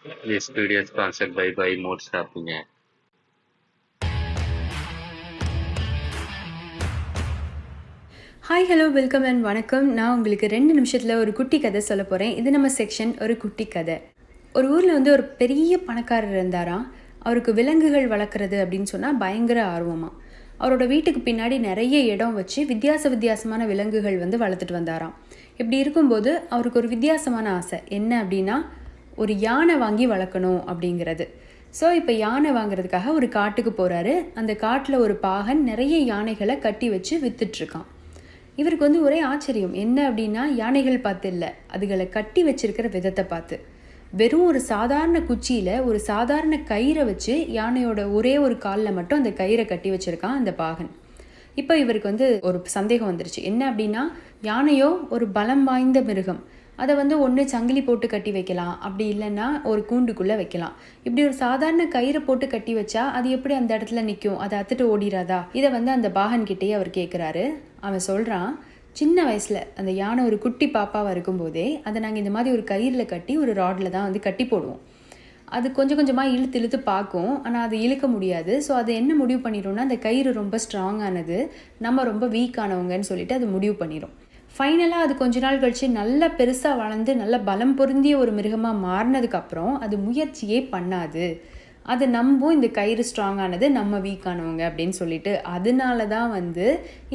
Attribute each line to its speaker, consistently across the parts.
Speaker 1: This video is sponsored by Buy More Shopping app.
Speaker 2: Hi hello welcome and வணக்கம். நான் உங்களுக்கு 2 நிமிஷத்தில் ஒரு குட்டி கதை சொல்ல போகிறேன். இது நம்ம செக்ஷன் ஒரு குட்டி கதை. ஒரு ஊரில் ஒரு பெரிய பணக்காரர் இருந்தாராம். அவருக்கு விலங்குகள் வளர்க்குறது அப்படின்னு சொன்னால் பயங்கர ஆர்வமாக. அவரோட வீட்டுக்கு பின்னாடி நிறைய இடம் வச்சு வித்தியாசமான விலங்குகள் வளர்த்துட்டு வந்தாராம். இப்படி இருக்கும்போது அவருக்கு ஒரு வித்தியாசமான ஆசை என்ன அப்படின்னா, ஒரு யானை வாங்கி வளர்க்கணும் அப்படிங்கிறது. ஸோ இப்போ யானை வாங்குறதுக்காக ஒரு காட்டுக்கு போகிறாரு. அந்த காட்டில் ஒரு பாகன் நிறைய யானைகளை கட்டி வச்சு விற்றுட்ருக்கான். இவருக்கு ஒரே ஆச்சரியம் என்ன அப்படின்னா, யானைகள் பார்த்து இல்லை, அதுகளை கட்டி வச்சிருக்கிற விதத்தை பார்த்து. வெறும் ஒரு சாதாரண குச்சியில் ஒரு சாதாரண கயிறை வச்சு யானையோட ஒரே ஒரு காலில் மட்டும் அந்த கயிறை கட்டி வச்சுருக்கான் அந்த பாகன். இப்போ இவருக்கு ஒரு சந்தேகம் வந்துருச்சு. என்ன அப்படின்னா, யானையோ ஒரு பலம் வாய்ந்த மிருகம், அதை ஒன்று சங்கிலி போட்டு கட்டி வைக்கலாம், அப்படி இல்லைன்னா ஒரு கூண்டுக்குள்ளே வைக்கலாம். இப்படி ஒரு சாதாரண கயிறை போட்டு கட்டி வச்சா அது எப்படி அந்த இடத்துல நிற்கும், அதை அத்துட்டு ஓடிடாதா? இதை அந்த பாகன்கிட்டே அவர் கேட்குறாரு. அவன் சொல்கிறான், சின்ன வயசில் அந்த யானை ஒரு குட்டி பாப்பாவாக இருக்கும்போதே அதை நாங்கள் இந்த மாதிரி ஒரு கயிறில் கட்டி ஒரு ராடில் தான் கட்டி போடுவோம். அது கொஞ்சம் கொஞ்சமாக இழுத்து பார்க்கும், ஆனால் அது இழுக்க முடியாது. ஸோ அதை என்ன முடிவு பண்ணிடும்னா, அந்த கயிறு ரொம்ப ஸ்ட்ராங்கானது, நம்ம ரொம்ப வீக்கானவங்கன்னு சொல்லிட்டு அது முடிவு பண்ணிடும். ஃபைனலாக அது கொஞ்ச நாள் கழித்து நல்ல பெருசாக வளர்ந்து நல்ல பலம் பொருந்திய ஒரு மிருகமாக மாறினதுக்கப்புறம் அது முயற்சியே பண்ணாது. அதை நம்பும் இந்த கயிறு ஸ்ட்ராங்கானது, நம்ம வீக்கானவங்க அப்படின்னு சொல்லிட்டு. அதனால தான்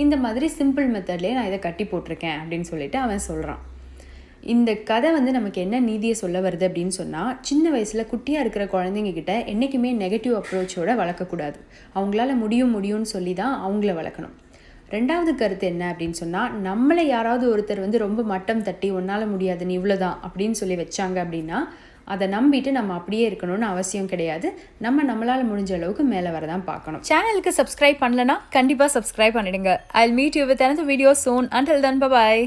Speaker 2: இந்த மாதிரி சிம்பிள் மெத்தட்லேயே நான் இதை கட்டி போட்டிருக்கேன் அப்படின்னு சொல்லிட்டு அவன் சொல்கிறான். இந்த கதை நமக்கு என்ன நீதியை சொல்ல வருது அப்படின்னு சொன்னால், சின்ன வயசில் குட்டியாக இருக்கிற குழந்தைங்க கிட்ட என்றைக்குமே நெகட்டிவ் அப்ரோச்சோடு வளர்க்கக்கூடாது. அவங்களால முடியும்னு சொல்லி தான் அவங்கள வளர்க்கணும். 2வது கருத்து என்ன அப்படின்னு சொன்னால், நம்மளை யாராவது ஒருத்தர் ரொம்ப மட்டம் தட்டி உன்னால் முடியாது நீ இவ்வளோதான் அப்படின்னு சொல்லி வச்சாங்க அப்படின்னா, அதை நம்பிட்டு நம்ம அப்படியே இருக்கணும்னு அவசியம் கிடையாது. நம்மளால் முடிஞ்ச அளவுக்கு மேலே வரதான் பார்க்கணும்.
Speaker 3: சேனலுக்கு சப்ஸ்கிரைப் பண்ணலனா கண்டிப்பாக சப்ஸ்கிரைப் பண்ணிடுங்க. I'll meet you with another video soon. Until then, bye bye.